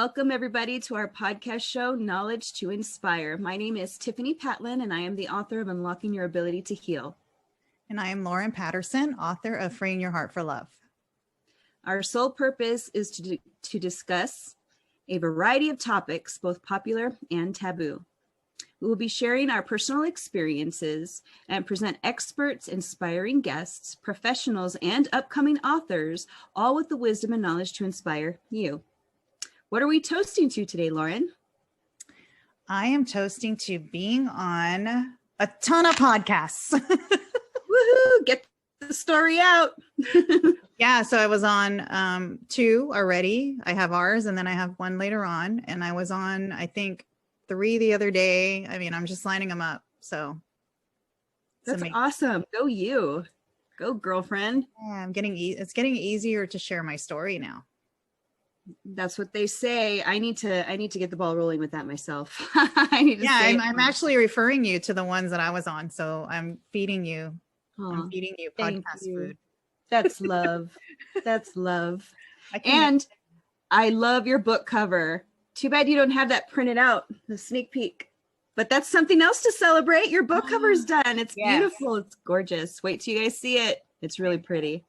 Welcome, everybody, to our podcast show, Knowledge to Inspire. My name is Tiffany Patlin, and I am the author of Unlocking Your Ability to Heal. And I am Lauren Patterson, author of Freeing Your Heart for Love. Our sole purpose is to discuss a variety of topics, both popular and taboo. We will be sharing our personal experiences and present experts, inspiring guests, professionals, and upcoming authors, all with the wisdom and knowledge to inspire you. What are we toasting to today, Lauren? I am toasting to being on a ton of podcasts. Woohoo! Get the story out. Yeah, so I was on 2 already. I have ours, and then I have 1 later on. And I was on, I think, 3 the other day. I mean, I'm just lining them up. So that's awesome. Go you. Go, girlfriend. Yeah, it's getting easier to share my story now. That's what they say. I need to get the ball rolling with that myself. I'm actually referring you to the ones that I was on. So I'm feeding you. I'm feeding you podcast food. That's love. That's love. And I love your book cover. Too bad you don't have that printed out, the sneak peek. But that's something else to celebrate. Your book cover is done. It's beautiful. It's gorgeous. Wait till you guys see it. It's really pretty.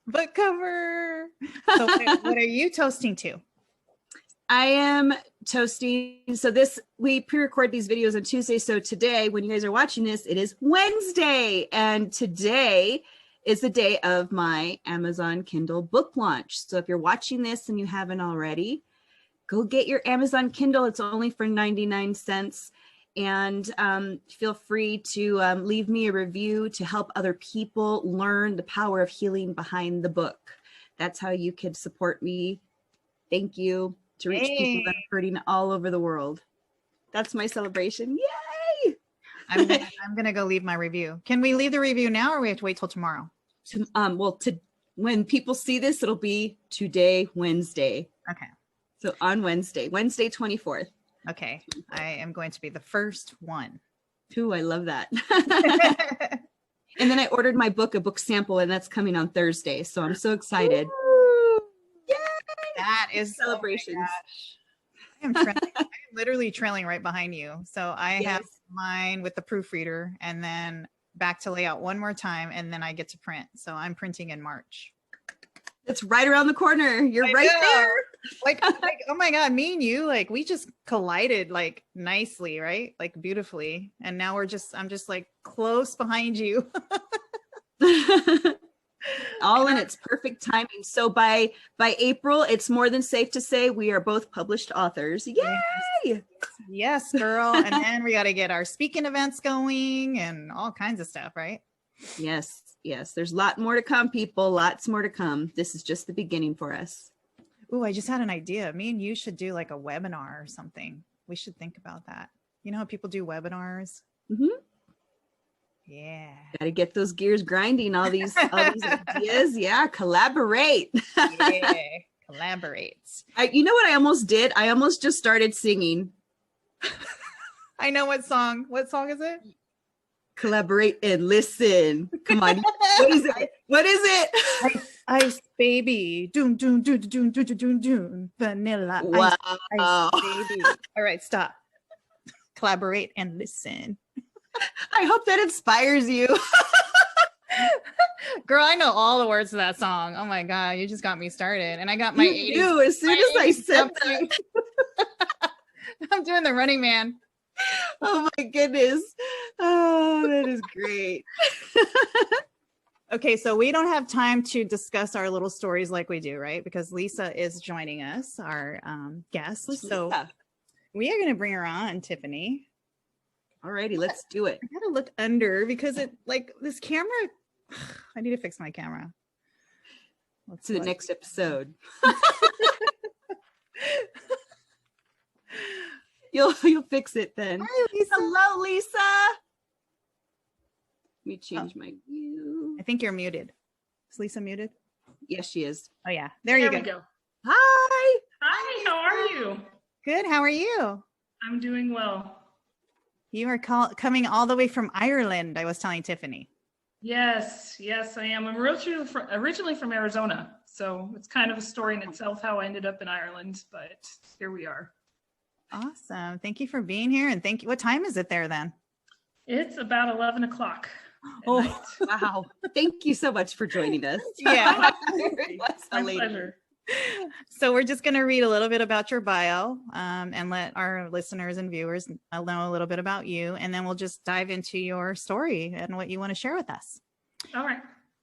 Book cover. So what are you toasting to? I am toasting. So we pre-record these videos on Tuesday. So today, when you guys are watching this, it is Wednesday. And today is the day of my Amazon Kindle book launch. So if you're watching this and you haven't already, go get your Amazon Kindle. It's only for 99 cents. And feel free to leave me a review to help other people learn the power of healing behind the book. That's how you can support me. Thank you. To reach people that are hurting all over the world. That's my celebration. Yay! I'm gonna go leave my review. Can we leave the review now, or we have to wait till tomorrow? When people see this, it'll be today, Wednesday. Okay. So on Wednesday 24th. Okay. I am going to be the first one. Ooh, I love that. And then I ordered my book, a book sample, and that's coming on Thursday. So I'm so excited. Ooh. Yay! That is celebrations. Oh I am literally trailing right behind you. So I have mine with the proofreader, and then back to layout one more time, and then I get to print. So I'm printing in March. It's right around the corner. You're right there. Like, oh my God, me and you, like we just collided like nicely, right? Like beautifully. And now I'm just like close behind you. All in its perfect timing. So by April, it's more than safe to say we are both published authors. Yay! Yes, girl. And then we got to get our speaking events going and all kinds of stuff, right? Yes. There's a lot more to come, people. Lots more to come. This is just the beginning for us. Ooh, I just had an idea. Me and you should do like a webinar or something. We should think about that. You know how people do webinars? Mm-hmm. Yeah. Got to get those gears grinding, all these ideas. Yeah, collaborate. Yeah, collaborate. You know what I almost did? I almost just started singing. I know what song. What song is it? Collaborate and listen. Come on. What is it? What is it? Ice baby. Doom, doom, doom, doom, doom, doom, doom. Vanilla. Wow. Ice baby. All right, stop. Collaborate and listen. I hope that inspires you. Girl, I know all the words to that song. Oh my God, you just got me started. And I got my 80s. As soon as I said that. I'm doing the Running Man. Oh my goodness. Oh, that is great. Okay, so we don't have time to discuss our little stories like we do, right? Because Lisa is joining us, our guest. So we are going to bring her on, Tiffany. Alrighty, let's do it. I gotta look under because it like this camera. I need to fix my camera. Let's do the next episode. You'll fix it then. Hi, Lisa. Hello, Lisa. Let me change my view. I think you're muted. Is Lisa muted? Yes, she is. Oh yeah, there you we go. Hi. Hi, how are you? Good. How are you? I'm doing well. You are coming all the way from Ireland, I was telling Tiffany. Yes, I am. I'm originally from Arizona. So it's kind of a story in itself how I ended up in Ireland, but here we are. Awesome. Thank you for being here. And thank you. What time is it there then? It's about 11 o'clock. Oh, wow. Thank you so much for joining us. Yeah. My pleasure. So we're just going to read a little bit about your bio and let our listeners and viewers know a little bit about you. And then we'll just dive into your story and what you want to share with us. All right.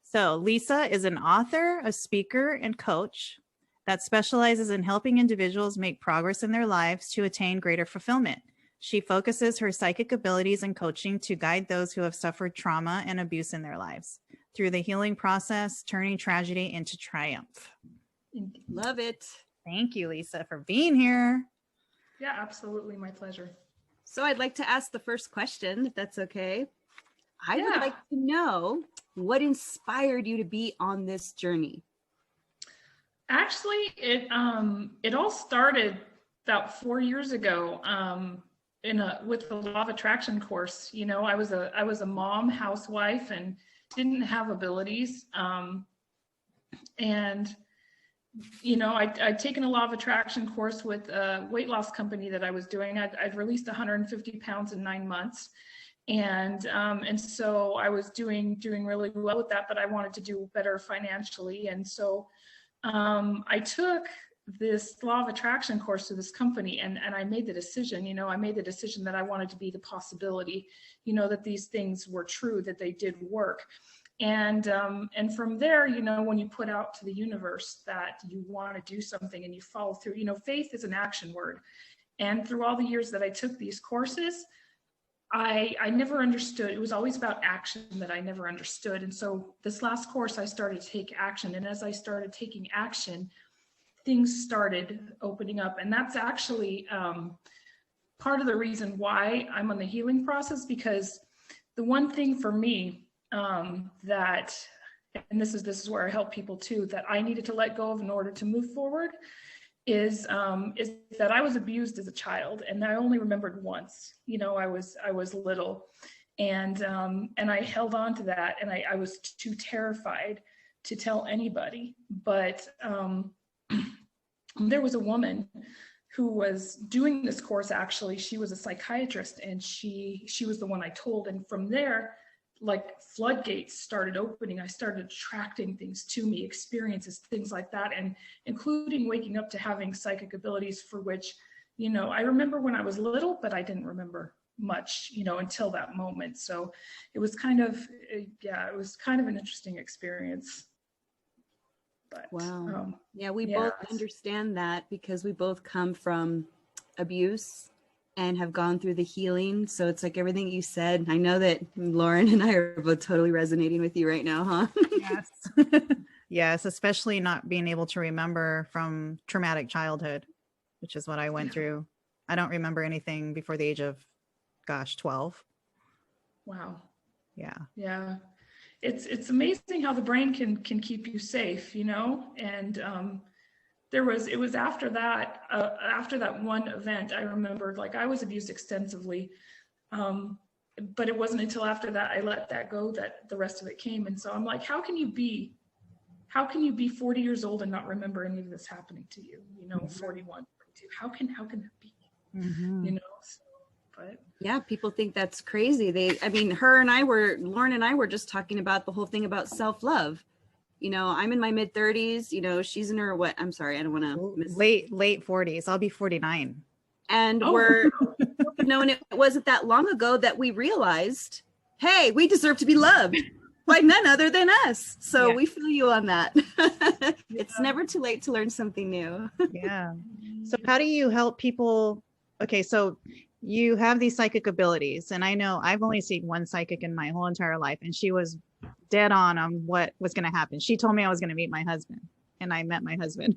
So Lisa is an author, a speaker, and coach that specializes in helping individuals make progress in their lives to attain greater fulfillment. She focuses her psychic abilities and coaching to guide those who have suffered trauma and abuse in their lives through the healing process, turning tragedy into triumph. Love it. Thank you, Lisa, for being here. Yeah, absolutely. My pleasure. So I'd like to ask the first question, if that's okay. I would like to know what inspired you to be on this journey. Actually, it all started about 4 years ago with the law of attraction course. You know, I was a mom, housewife, and didn't have abilities. And you know, I'd taken a law of attraction course with a weight loss company that I was doing. I'd released 150 pounds in 9 months. And so I was doing really well with that, but I wanted to do better financially. And so I took this law of attraction course to this company, and I made the decision, that I wanted to be the possibility, that these things were true, that they did work. And from there, when you put out to the universe that you want to do something and you follow through, faith is an action word. And through all the years that I took these courses, I never understood. It was always about action that I never understood. And so this last course, I started to take action. And as I started taking action, things started opening up. And that's actually part of the reason why I'm on the healing process, because the one thing for me that, and this is where I help people too, that I needed to let go of in order to move forward is that I was abused as a child, and I only remembered once. I was little, and I held on to that, and I was too terrified to tell anybody. But there was a woman who was doing this course. Actually, she was a psychiatrist, and she was the one I told. And from there, like floodgates started opening. I started attracting things to me, experiences, things like that, and including waking up to having psychic abilities for which, I remember when I was little, but I didn't remember much, until that moment. So it was kind of an interesting experience. But, wow. We both understand that, because we both come from abuse and have gone through the healing. So it's like everything you said. I know that Lauren and I are both totally resonating with you right now, huh? Yes. Yes, especially not being able to remember from traumatic childhood, which is what I went through. I don't remember anything before the age of, 12. Wow. Yeah. Yeah. It's amazing how the brain can keep you safe, and it was after that one event, I remembered, like, I was abused extensively, but it wasn't until after that I let that go that the rest of it came. And so I'm like, how can you be 40 years old and not remember any of this happening to you? 41, 42. How can that be? Mm-hmm. But yeah, people think that's crazy. Lauren and I were just talking about the whole thing about self-love. I'm in my mid 30s, she's in her, I'm sorry, I don't want to miss. Late 40s. I'll be 49. And and it wasn't that long ago that we realized, hey, we deserve to be loved by none other than us. So we feel you on that. It's never too late to learn something new. Yeah. So how do you help people? Okay. So you have these psychic abilities, and I know I've only seen one psychic in my whole entire life, and she was dead on what was going to happen. She told me I was going to meet my husband, and I met my husband.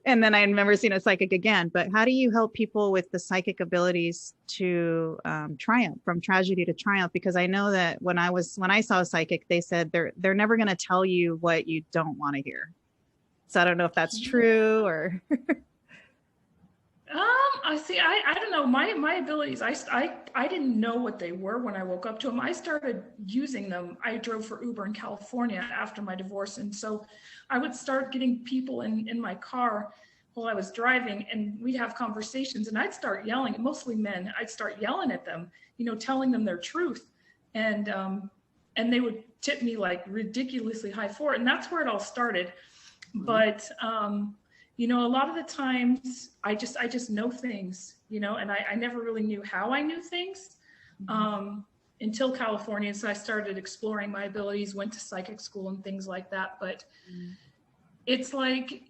And then I had never seen a psychic again. But how do you help people with the psychic abilities to triumph, from tragedy to triumph? Because I know that when I saw a psychic, they said they're never going to tell you what you don't want to hear. So I don't know if that's true or. I see. I don't know. My abilities, I didn't know what they were when I woke up to them. I started using them. I drove for Uber in California after my divorce. And so I would start getting people in my car while I was driving, and we'd have conversations, and I'd start yelling, mostly men. I'd start yelling at them, telling them their truth. And they would tip me like ridiculously high for it. And that's where it all started. But, a lot of the times I just know things, and I never really knew how I knew things until California. So I started exploring my abilities, went to psychic school and things like that. But it's like,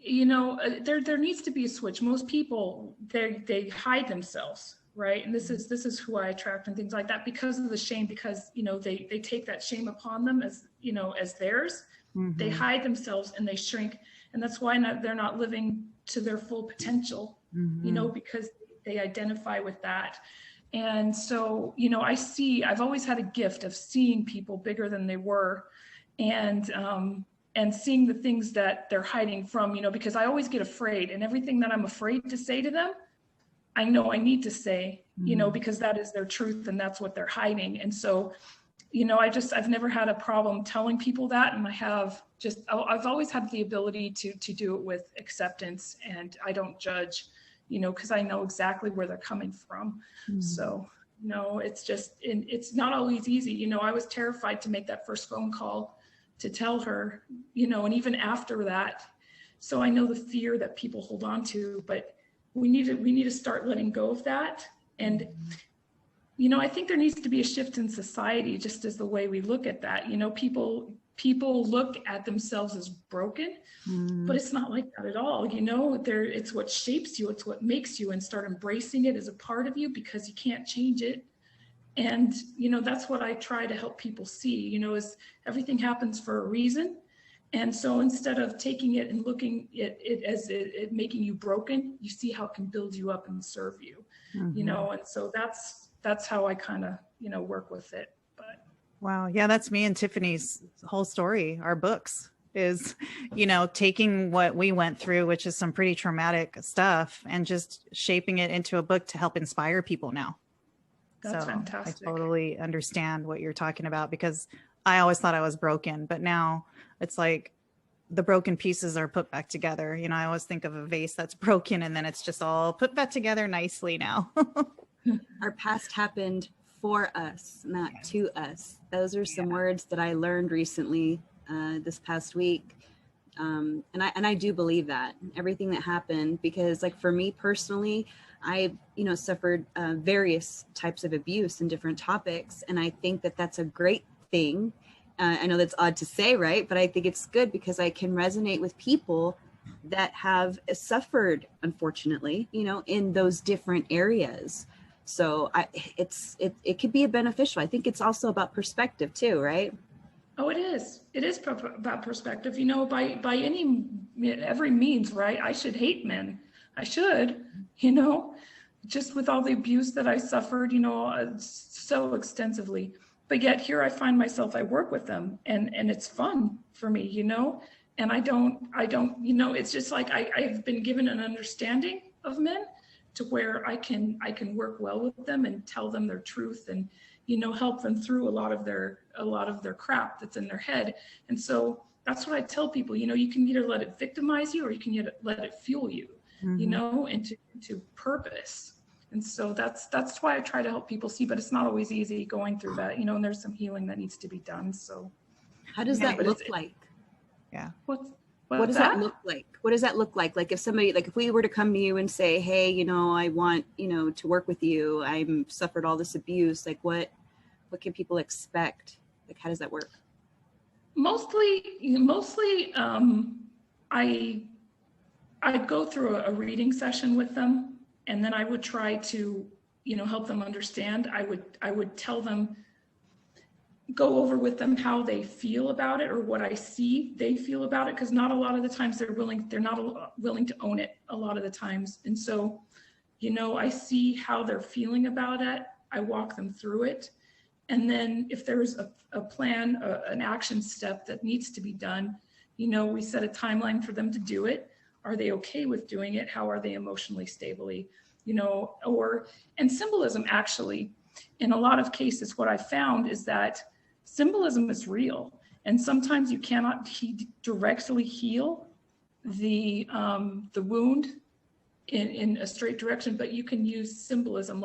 there needs to be a switch. Most people, they hide themselves, right? And this is who I attract and things like that because of the shame, because, they take that shame upon them as, as theirs. Mm-hmm. They hide themselves and they shrink. And that's why they're not living to their full potential, mm-hmm. Because they identify with that. And so, I've always had a gift of seeing people bigger than they were, and seeing the things that they're hiding from, because I always get afraid, and everything that I'm afraid to say to them, I know I need to say, mm-hmm. Because that is their truth and that's what they're hiding. And so, I've never had a problem telling people that. And I've always had the ability to do it with acceptance, and I don't judge, because I know exactly where they're coming from. Mm-hmm. So, it's not always easy. I was terrified to make that first phone call to tell her, and even after that. So I know the fear that people hold on to, but we need to start letting go of that. And I think there needs to be a shift in society, just as the way we look at that. People look at themselves as broken, but it's not like that at all. It's what shapes you, it's what makes you, and start embracing it as a part of you, because you can't change it. And, that's what I try to help people see, is everything happens for a reason. And so instead of taking it and looking at it as it making you broken, you see how it can build you up and serve you, and so that's how I kind of, work with it. But wow. Yeah, that's me and Tiffany's whole story. Our books is, taking what we went through, which is some pretty traumatic stuff, and just shaping it into a book to help inspire people now. That's fantastic. I totally understand what you're talking about, because I always thought I was broken, but now it's like the broken pieces are put back together. I always think of a vase that's broken and then it's just all put back together nicely now. Our past happened for us, not to us. Those are some words that I learned recently this past week. And I do believe that everything that happened, because like for me personally, I, suffered various types of abuse in different topics. And I think that that's a great thing. I know that's odd to say, right? But I think it's good because I can resonate with people that have suffered, unfortunately, in those different areas. So it could be beneficial. I think it's also about perspective too, right? Oh, it is. It is about perspective, by every means, right? I should hate men. I should, just with all the abuse that I suffered, so extensively. But yet here I find myself, I work with them and it's fun for me, and I don't, it's just like I've been given an understanding of men to where I can work well with them and tell them their truth and, help them through a lot of their crap that's in their head. And so that's what I tell people, you can either let it victimize you or you can let it fuel you, into purpose. And so that's why I try to help people see, but it's not always easy going through that, and there's some healing that needs to be done. So how does that look like? Yeah. What does that look like? What does that look like? Like if somebody, like if we were to come to you and say, hey, I want, to work with you, I'm suffered all this abuse. Like what can people expect? Like, how does that work? Mostly, I'd go through a reading session with them, and then I would try to, help them understand. I would tell them, go over with them how they feel about it or what I see they feel about it, because not a lot of the times they're not willing to own it a lot of the times. And so, I see how they're feeling about it. I walk them through it. And then if there's a plan, an action step that needs to be done, we set a timeline for them to do it. Are they okay with doing it? How are they emotionally stably? and symbolism actually, in a lot of cases, what I found is that symbolism is real. And sometimes you cannot directly heal the wound in a straight direction, but you can use symbolism,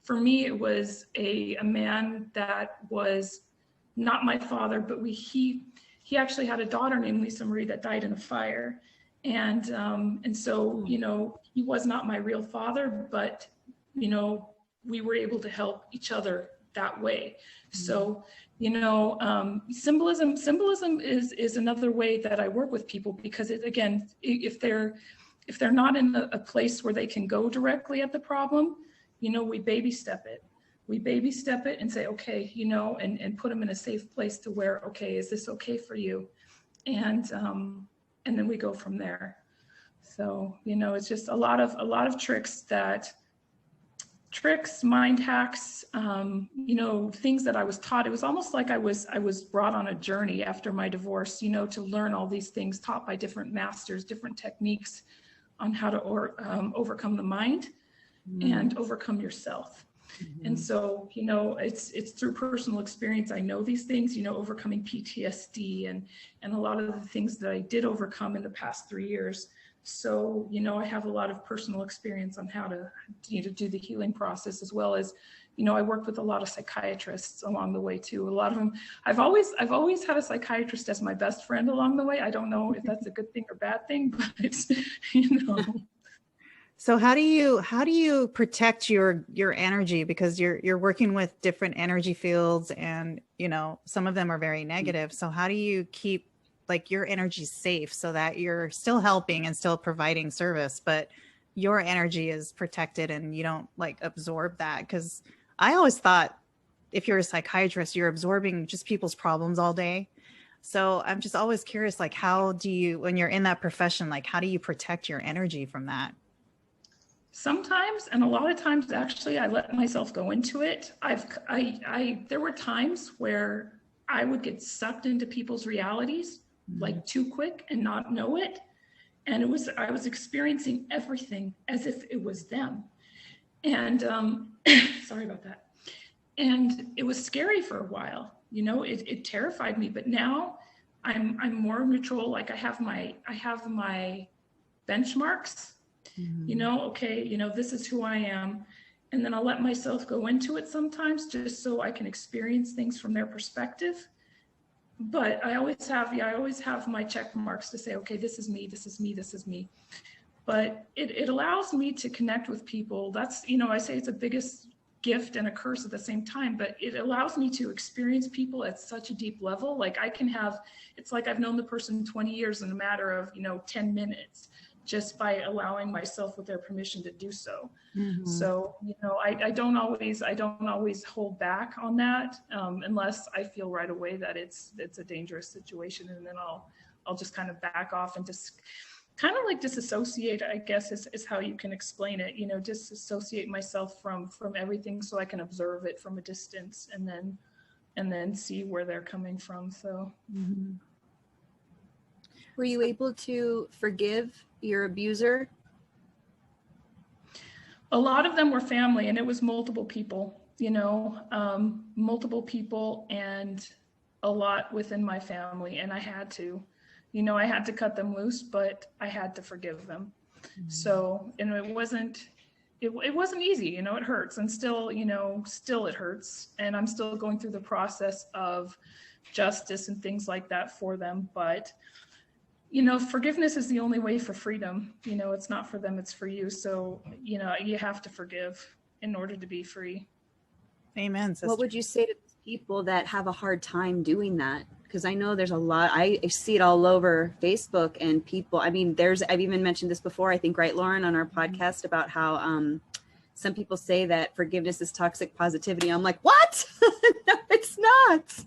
for me, it was a man that was not my father, but he actually had a daughter named Lisa Marie that died in a fire. And so, he was not my real father, but, we were able to help each other that way. So, symbolism is another way that I work with people, because if they're not in a place where they can go directly at the problem, we baby step it. We baby step it and say, okay, and put them in a safe place to where, okay, is this okay for you? And then we go from there. So, it's just a lot of tricks, mind hacks, things that I was taught. It was almost like I was brought on a journey after my divorce, to learn all these things taught by different masters, different techniques on how to overcome the mind and overcome yourself. And so, it's through personal experience. I know these things, overcoming PTSD and a lot of the things that I did overcome in the past 3 years. So, I have a lot of personal experience on how to do the healing process, as well as, I worked with a lot of psychiatrists along the way too. A lot of them, I've always had a psychiatrist as my best friend along the way. I don't know if that's a good thing or bad thing, but it's, So how do you protect your energy, because you're working with different energy fields, and some of them are very negative. So how do you keep your energy safe so that you're still helping and still providing service, but your energy is protected and you don't absorb that? Because I always thought if you're a psychiatrist, you're absorbing just people's problems all day. So I'm just always curious, how do you, when you're in that profession, how do you protect your energy from that? Sometimes, and a lot of times, actually, I let myself go into it. There were times where I would get sucked into people's realities too quick and not know it. And I was experiencing everything as if it was them. And sorry about that. And it was scary for a while. It terrified me. But now I'm more neutral. I have my benchmarks. Okay, this is who I am. And then I'll let myself go into it sometimes, just so I can experience things from their perspective. But I always have my check marks to say, okay, this is me, this is me, this is me. But it allows me to connect with people. That's, I say it's the biggest gift and a curse at the same time, but it allows me to experience people at such a deep level. It's like I've known the person 20 years in a matter of, 10 minutes, just by allowing myself with their permission to do so. So, I don't always hold back on that, unless I feel right away that it's a dangerous situation. And then I'll just kind of back off and just kind of disassociate, I guess is how you can explain it, disassociate myself from everything, so I can observe it from a distance and then see where they're coming from. So. Were you able to forgive your abuser? A lot of them were family, and it was multiple people, multiple people, and a lot within my family. And I had to, I had to cut them loose, but I had to forgive them. So, and it wasn't easy, it hurts, and still it hurts. And I'm still going through the process of justice and things like that for them. But forgiveness is the only way for freedom. It's not for them, it's for you. So, you have to forgive in order to be free. Amen, sister. What would you say to people that have a hard time doing that? Because I know there's a lot, I see it all over Facebook, and people, I've even mentioned this before, I think, right, Lauren, on our podcast, about how some people say that forgiveness is toxic positivity. I'm like, what? No, it's not.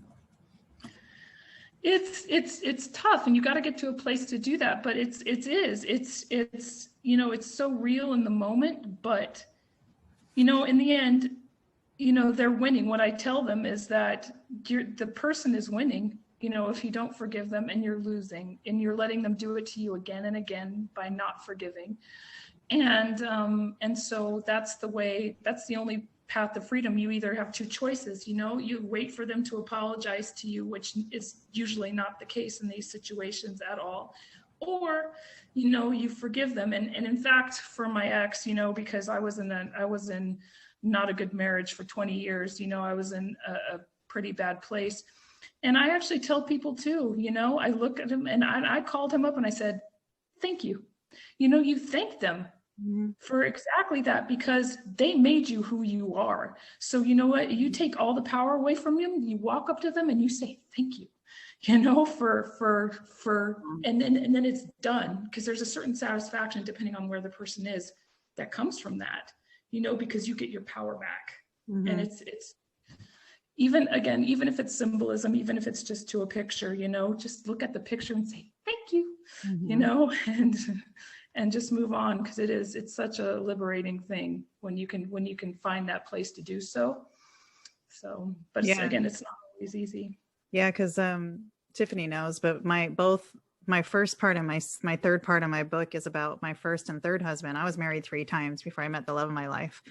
It's tough, and you got to get to a place to do that, but it's so real in the moment. But in the end, they're winning. What I tell them is that the person is winning, if you don't forgive them, and you're losing, and you're letting them do it to you again and again by not forgiving. And so that's the only path to freedom. You either have two choices, you wait for them to apologize to you, which is usually not the case in these situations at all, or you forgive them. And in fact, for my ex, because I was in not a good marriage for 20 years, I was in a pretty bad place. And I actually tell people too, I look at him and I called him up and I said, thank you. You thank them for exactly that, because they made you who you are. So you know what? You take all the power away from them. You walk up to them and you say, thank you, and then it's done, because there's a certain satisfaction depending on where the person is that comes from that, because you get your power back. And it's even if it's symbolism, even if it's just to a picture, just look at the picture and say, thank you, and just move on, because it's such a liberating thing when you can find that place to do so. But again, it's not always easy. Yeah, because Tiffany knows, but my first part and my third part of my book is about my first and third husband. I was married 3 times before I met the love of my life,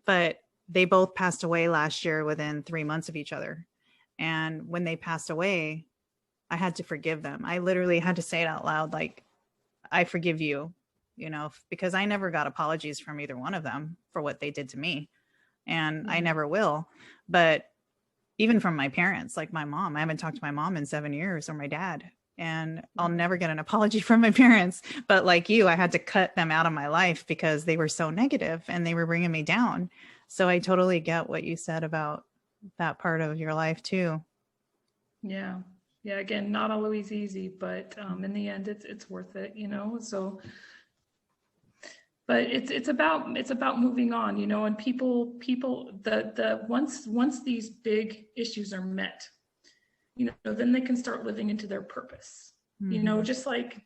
but they both passed away last year within 3 months of each other. And when they passed away, I had to forgive them. I literally had to say it out loud, like, I forgive you, because I never got apologies from either one of them for what they did to me. And I never will. But even from my parents, like my mom, I haven't talked to my mom in 7 years, or my dad, and I'll never get an apology from my parents. But like you, I had to cut them out of my life because they were so negative and they were bringing me down. So I totally get what you said about that part of your life too. Yeah. Again, not always easy, but in the end, it's worth it, so. But it's about moving on, and people once these big issues are met, then they can start living into their purpose. Just like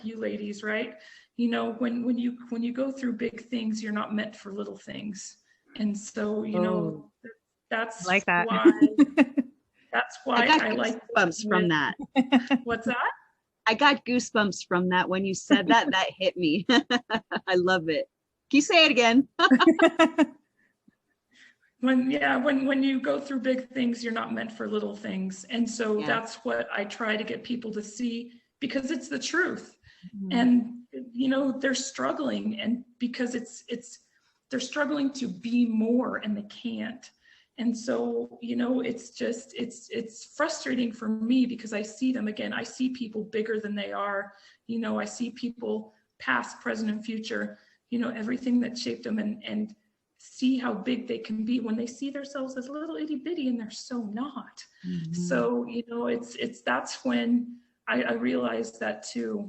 you ladies, right? When you go through big things, you're not meant for little things. And so, that's like that. why I like goosebumps from that. What's that? I got goosebumps from that when you said that. That hit me. I love it. Can you say it again? When you go through big things, you're not meant for little things. And so that's what I try to get people to see, because it's the truth. And they're struggling, and because they're struggling to be more, and they can't. And so, it's frustrating for me, because I see them again. I see people bigger than they are. I see people past, present, and future, everything that shaped them, and see how big they can be when they see themselves as little itty bitty, and they're so not. So, that's when I realized that too,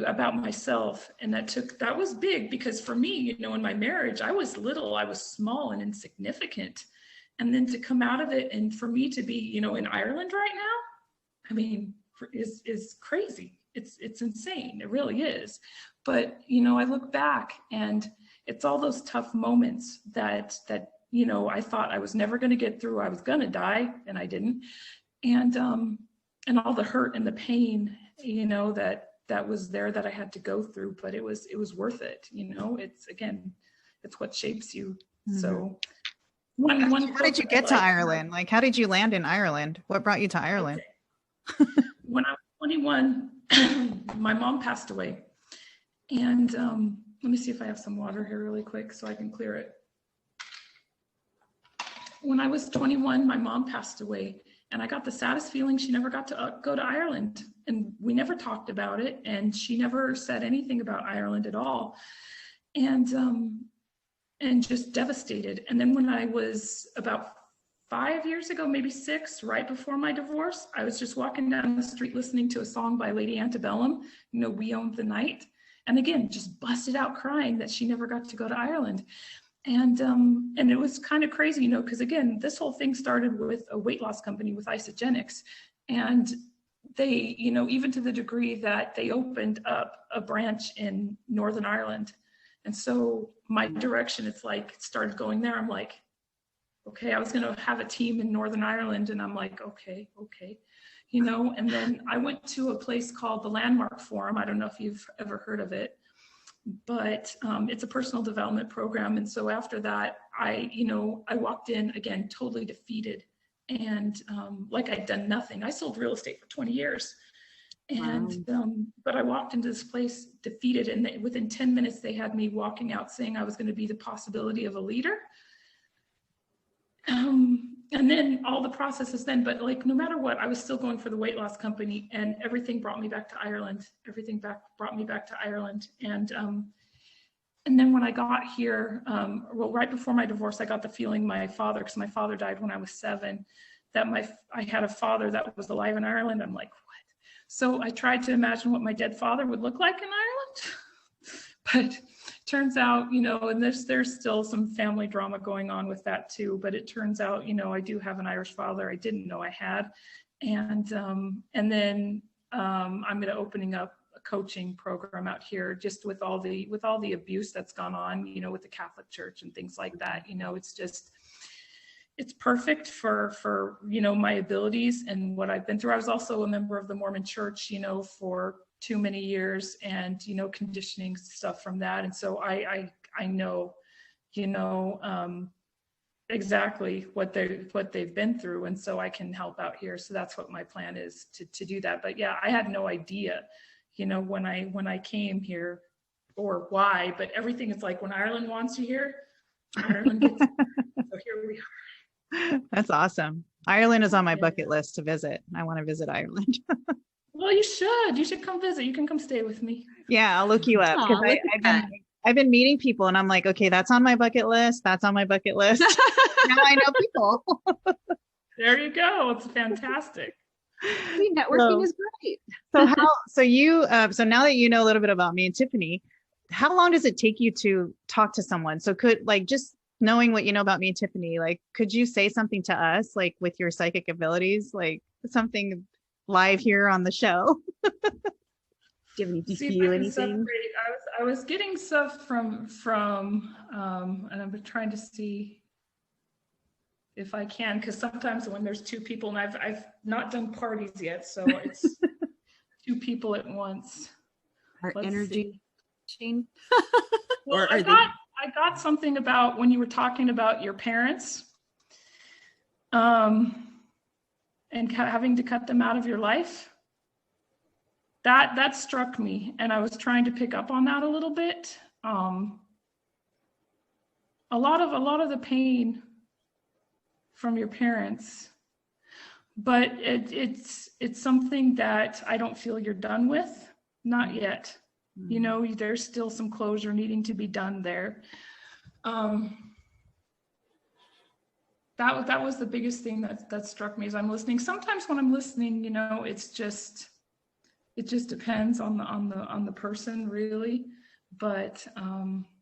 about myself. And that was big, because for me, in my marriage, I was little, I was small and insignificant. And then to come out of it, and for me to be, in Ireland right now, I mean, is crazy. It's insane. It really is. But, I look back, and it's all those tough moments that I thought I was never going to get through. I was going to die, and I didn't. And all the hurt and the pain, that was there, that I had to go through, but it was worth it. It's what shapes you. So how did you get to Ireland? Like, how did you land in Ireland? What brought you to Ireland? Okay. When I was 21, my mom passed away. And let me see if I have some water here really quick so I can clear it. When I was 21, my mom passed away, and I got the saddest feeling. She never got to go to Ireland, and we never talked about it, and she never said anything about Ireland at all, and just devastated. And then when I was about 5 years ago, maybe 6, right before my divorce, I was just walking down the street listening to a song by Lady Antebellum, We Owned the Night, and again, just busted out crying that she never got to go to Ireland. And it was kind of crazy, because again, this whole thing started with a weight loss company with Isogenics. And they, even to the degree that they opened up a branch in Northern Ireland. And so my direction, it started going there. I'm like, okay, I was going to have a team in Northern Ireland. And I'm like, okay. And then I went to a place called the Landmark Forum. I don't know if you've ever heard of it. but it's a personal development program. And so after that, I walked in again, totally defeated. And like I'd done nothing. I sold real estate for 20 years. And, but I walked into this place defeated, and within 10 minutes, they had me walking out saying I was going to be the possibility of a leader. And then all the processes then, but like, no matter what, I was still going for the weight loss company, and everything brought me back to Ireland. Brought me back to Ireland. And then when I got here, well, right before my divorce, I got the feeling because my father died when I was 7, that I had a father that was alive in Ireland. I'm like, what? So I tried to imagine what my dead father would look like in Ireland, but turns out, and there's still some family drama going on with that too, but it turns out, I do have an Irish father I didn't know I had. And then I'm going to opening up a coaching program out here, just with all the abuse that's gone on, with the Catholic Church and things like that. It's perfect for my abilities and what I've been through. I was also a member of the Mormon Church, for too many years, and conditioning stuff from that. And so I know exactly what they've been through, and so I can help out here. So that's what my plan is, to do that. But yeah, I had no idea when I came here or why, but everything is like, when Ireland wants you here, Ireland gets you. So here we are. That's awesome. Ireland is on my bucket list to visit. I want to visit Ireland. Well, you should come visit. You can come stay with me. Yeah, I'll look you up, because I've been meeting people, and I'm like, okay, that's on my bucket list. That's on my bucket list. Now I know people. There you go. It's fantastic. See, networking is great. So now that you know a little bit about me and Tiffany, how long does it take you to talk to someone? So just knowing what you know about me and Tiffany, like, could you say something to us, like, with your psychic abilities, like something live here on the show? Do you feel anything? I was getting stuff from and I'm trying to see if I can, because sometimes when there's 2 people, and I've not done parties yet, so it's 2 people at once. Our energy chain. Well, I got something about when you were talking about your parents, and having to cut them out of your life. That struck me, and I was trying to pick up on that a little bit. A lot of the pain from your parents, but it's something that I don't feel you're done with, not yet. There's still some closure needing to be done there. That was the biggest thing that struck me as I'm listening. Sometimes when I'm listening, it just depends on the person, really. But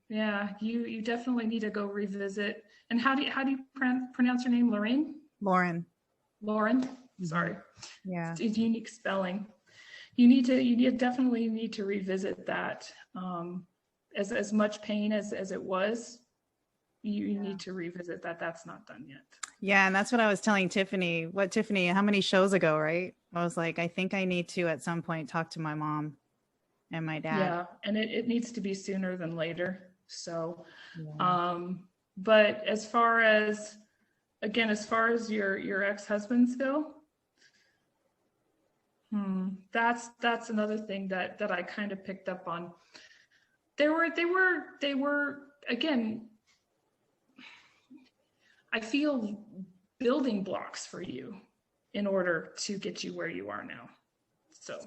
yeah, you definitely need to go revisit. And how do you pronounce your name? Lauren. Sorry. Yeah. It's unique spelling. You definitely need to revisit that. As much pain as it was, you need to revisit that. That's not done yet. Yeah, and that's what I was telling Tiffany. How many shows ago, right? I was like, I think I need to at some point talk to my mom and my dad. Yeah, and it needs to be sooner than later. So, but as far as your ex-husbands go, that's another thing that I kind of picked up on. They were again, I feel, building blocks for you in order to get you where you are now. So,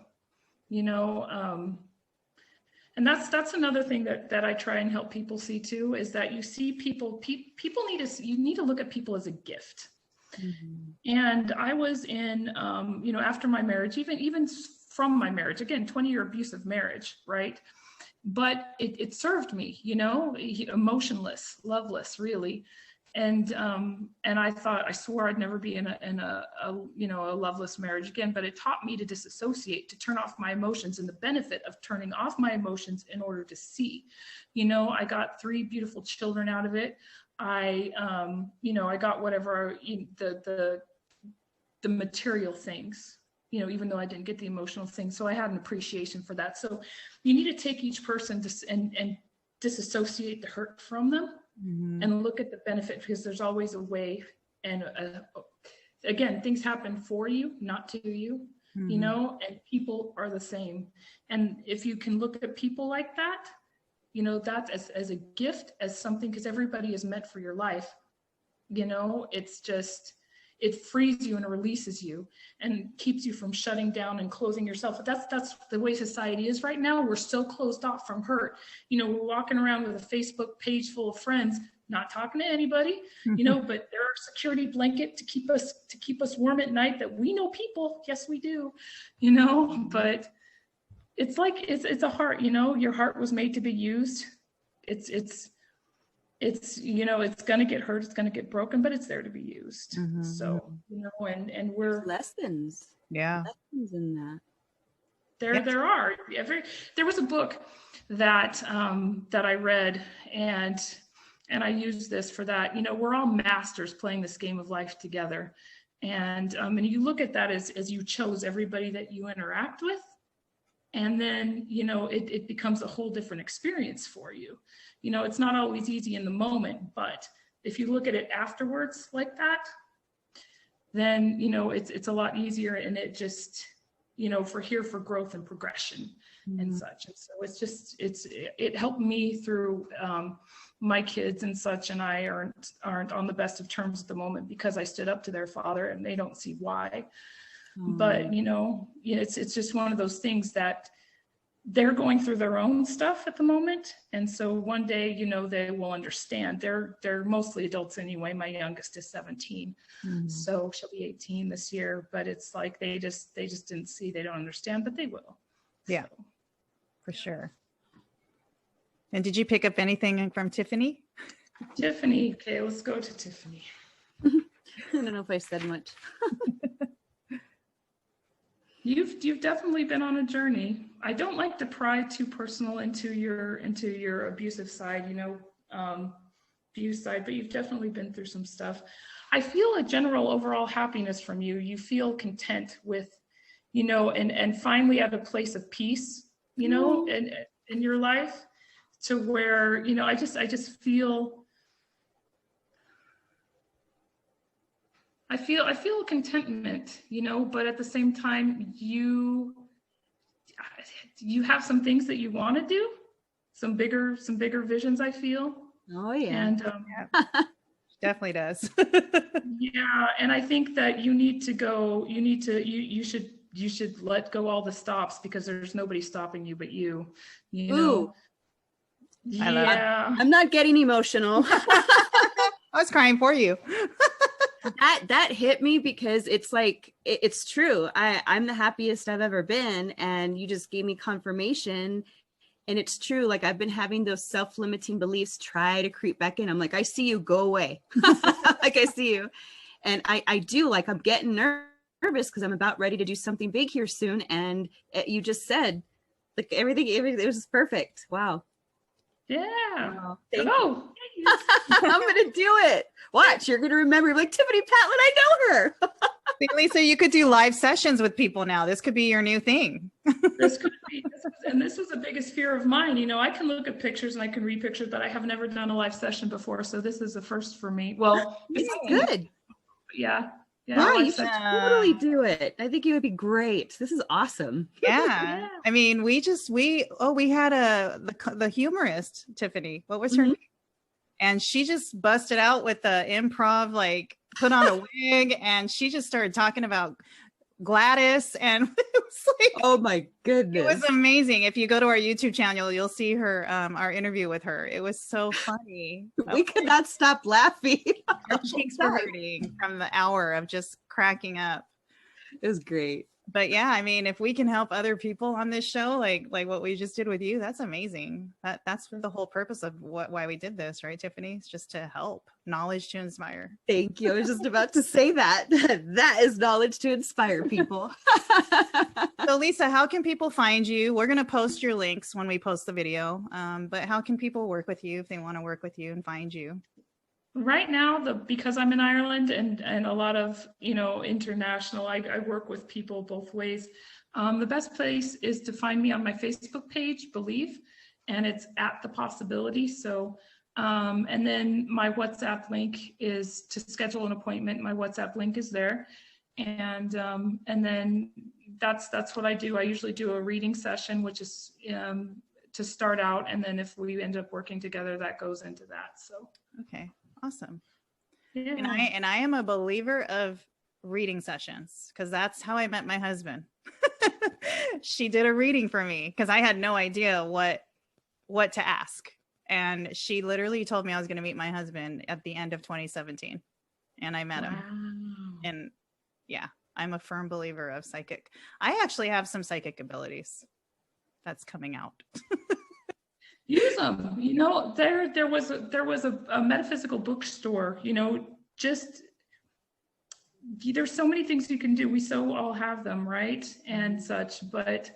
and that's another thing that I try and help people see too, is that you see people need to look at people as a gift. Mm-hmm. And I was in, after my marriage, even from my marriage, again, 20-year abusive marriage, right? But it served me, emotionless, loveless, really. And I swore I'd never be in a loveless marriage again, but it taught me to disassociate, to turn off my emotions, and the benefit of turning off my emotions in order to see. I got 3 beautiful children out of it. I got whatever the material things, you know, even though I didn't get the emotional thing. So I had an appreciation for that. So you need to take each person and disassociate the hurt from them and look at the benefit, because there's always a way. And again, things happen for you, not to you, you know, and people are the same. And if you can look at people like that, you know, that's as a gift, as something, because everybody is meant for your life, you know, it's just, it frees you and releases you and keeps you from shutting down and closing yourself. But that's the way society is right now. We're so closed off from hurt. You know, we're walking around with a Facebook page full of friends, not talking to anybody, you know, but they're our security blanket to keep us warm at night, that we know people. Yes, we do, you know, but it's like, it's a heart, you know, your heart was made to be used. It's, you know, it's going to get hurt, it's going to get broken, but it's there to be used. So, you know, and we're lessons. Yeah. Lessons in that. There are. There was a book that I read, and I use this for that. You know, we're all masters playing this game of life together. And you look at that as you chose everybody that you interact with. And then, you know, it becomes a whole different experience for you. You know, it's not always easy in the moment, but if you look at it afterwards like that, then, you know, it's a lot easier, and it just, you know, for growth and progression and such. And so it's just, it helped me through my kids and such, and I aren't on the best of terms at the moment because I stood up to their father, and they don't see why. But, you know, it's just one of those things that they're going through their own stuff at the moment. And so one day, you know, they will understand. They're mostly adults anyway. My youngest is 17. So she'll be 18 this year, but it's like, they just didn't see, they don't understand, but they will. Yeah, so. For sure. And did you pick up anything from Tiffany? Tiffany. Okay, let's go to Tiffany. I don't know if I said much. You've definitely been on a journey. I don't like to pry too personal into your abusive side, you know, abuse side, but you've definitely been through some stuff. I feel a general overall happiness from you. You feel content with, you know, and finally at a place of peace, you know, in your life, to where, you know, I just feel. I feel contentment, you know, but at the same time, you have some things that you want to do, some bigger visions, I feel. Oh yeah. And definitely does. Yeah, and I think that you should let go all the stops, because there's nobody stopping you but you. You know. Yeah. I'm not getting emotional. I was crying for you. that hit me, because it's like, it's true. I'm the happiest I've ever been, and you just gave me confirmation. And it's true. Like, I've been having those self-limiting beliefs try to creep back in. I'm like, I see you, go away. Like, I see you. And I do, like, I'm getting nervous because I'm about ready to do something big here soon. And you just said, like, everything, it was perfect. Wow. Yeah. Wow. Thank you. I'm going to do it. Watch, you're going to remember. You're like, Tiffany Patlin, I know her. See, Lisa, you could do live sessions with people now. This could be your new thing. This could be, this was the biggest fear of mine. You know, I can look at pictures and I can read pictures, but I have never done a live session before. So this is a first for me. Well, it's good. Yeah. Yeah, you should totally do it. I think it would be great. This is awesome. Yeah. I mean, we had the humorist, Tiffany. What was her name? And she just busted out with the improv, like put on a wig, and she just started talking about Gladys, and it was like, oh my goodness, it was amazing. If you go to our YouTube channel, you'll see her our interview with her. It was so funny. We could not stop laughing. Our cheeks were hurting from the hour of just cracking up. It was great. But yeah, I mean, if we can help other people on this show, like what we just did with you, that's amazing. That's the whole purpose of why we did this, right, Tiffany? It's just to help, knowledge to inspire. Thank you. I was just about to say that. That is knowledge to inspire people. So Lisa, how can people find you? We're going to post your links when we post the video, but how can people work with you if they want to work with you and find you? Right now, because I'm in Ireland and a lot of, international, I work with people both ways. The best place is to find me on my Facebook page, Believe, and it's at The Possibility. So, and then my WhatsApp link is to schedule an appointment. My WhatsApp link is there. And then that's what I do. I usually do a reading session, which is to start out. And then if we end up working together, that goes into that. So. Okay. Awesome. Yeah. And I am a believer of reading sessions because that's how I met my husband. She did a reading for me because I had no idea what to ask. And she literally told me I was going to meet my husband at the end of 2017. And I met him. And yeah, I'm a firm believer of psychic. I actually have some psychic abilities that's coming out. Use them. There was a metaphysical bookstore, just there's so many things you can do. We so all have them, right? And such, but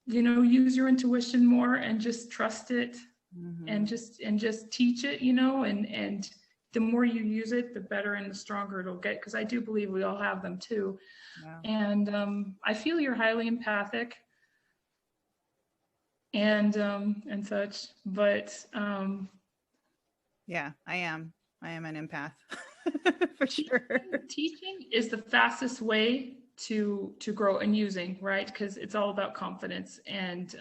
use your intuition more and just trust it. Mm-hmm. and just teach it, and the more you use it, the better and the stronger it'll get. Because I do believe we all have them too. Wow. And I feel you're highly empathic. And such, but yeah, I am an empath for sure. Teaching is the fastest way to grow and using, right? Because it's all about confidence and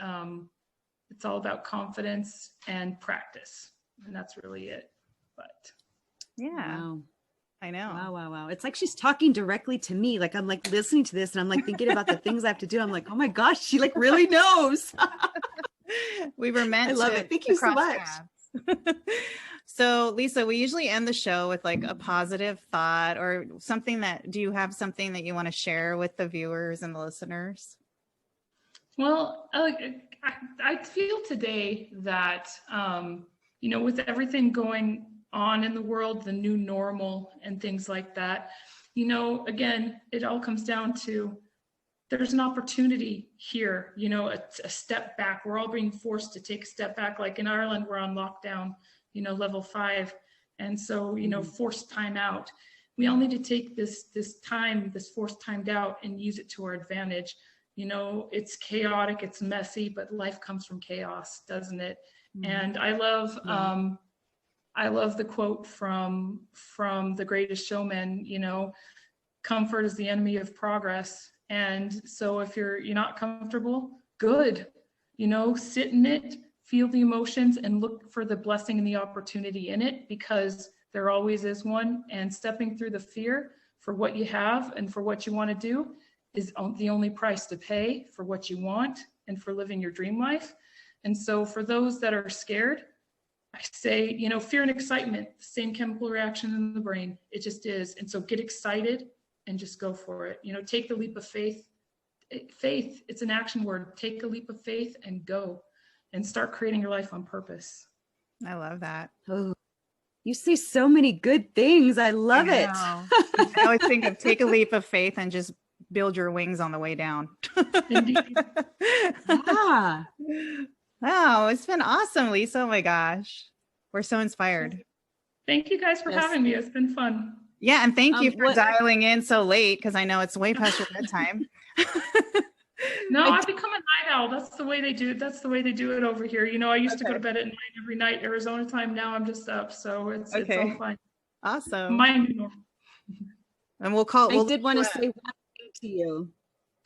practice, and that's really it. But yeah. Wow. I know. Wow. It's like she's talking directly to me. Like I'm like listening to this and I'm like thinking about the things I have to do. I'm like, oh my gosh, she like really knows. We were meant to. I love it. Thank you so much. So Lisa, we usually end the show with like a positive thought or something do you have something that you want to share with the viewers and the listeners? Well, I feel today that, with everything going on in the world, the new normal and things like that, again, it all comes down to there's an opportunity here, a step back. We're all being forced to take a step back. Like in Ireland, we're on lockdown, level 5. And so, forced time out. We all need to take this forced timed out and use it to our advantage. It's chaotic, it's messy, but life comes from chaos, doesn't it? Mm-hmm. And I love the quote from The Greatest Showman, comfort is the enemy of progress. And so if you're not comfortable, good, sit in it, feel the emotions and look for the blessing and the opportunity in it, because there always is one. And stepping through the fear for what you have and for what you want to do is the only price to pay for what you want and for living your dream life. And so for those that are scared, I say, fear and excitement, same chemical reaction in the brain. It just is. And so get excited and just go for it. Take the leap of faith. Faith, it's an action word. Take a leap of faith and go and start creating your life on purpose. I love that. Oh, you say so many good things. I love it. I always think of take a leap of faith and just build your wings on the way down. Indeed. Yeah. Wow, it's been awesome, Lisa. Oh my gosh. We're so inspired. Thank you guys for having me. It's been fun. Yeah, and thank you for dialing in so late, because I know it's way past your bedtime. No, I've become a night owl. That's the way they do it. That's the way they do it over here. I used to go to bed at night every night, Arizona time. Now I'm just up, so it's all fine. Awesome. And we'll call. I did want to say one thing to you.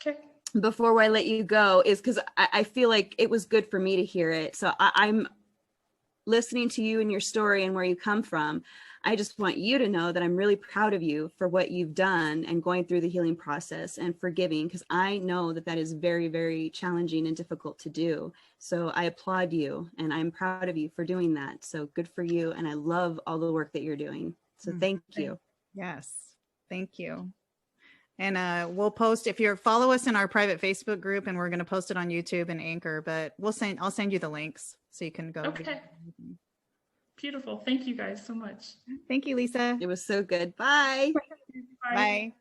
Okay. Before I let you go, is because I feel like it was good for me to hear it. So I'm listening to you and your story and where you come from. I just want you to know that I'm really proud of you for what you've done and going through the healing process and forgiving, because I know that is very, very challenging and difficult to do. So I applaud you and I'm proud of you for doing that. So good for you. And I love all the work that you're doing. So thank you. Yes. Thank you. And we'll post, if you follow us in our private Facebook group, and we're going to post it on YouTube and Anchor, but I'll send you the links so you can go. Okay. Beautiful. Thank you guys so much. Thank you, Lisa. It was so good. Bye. Bye.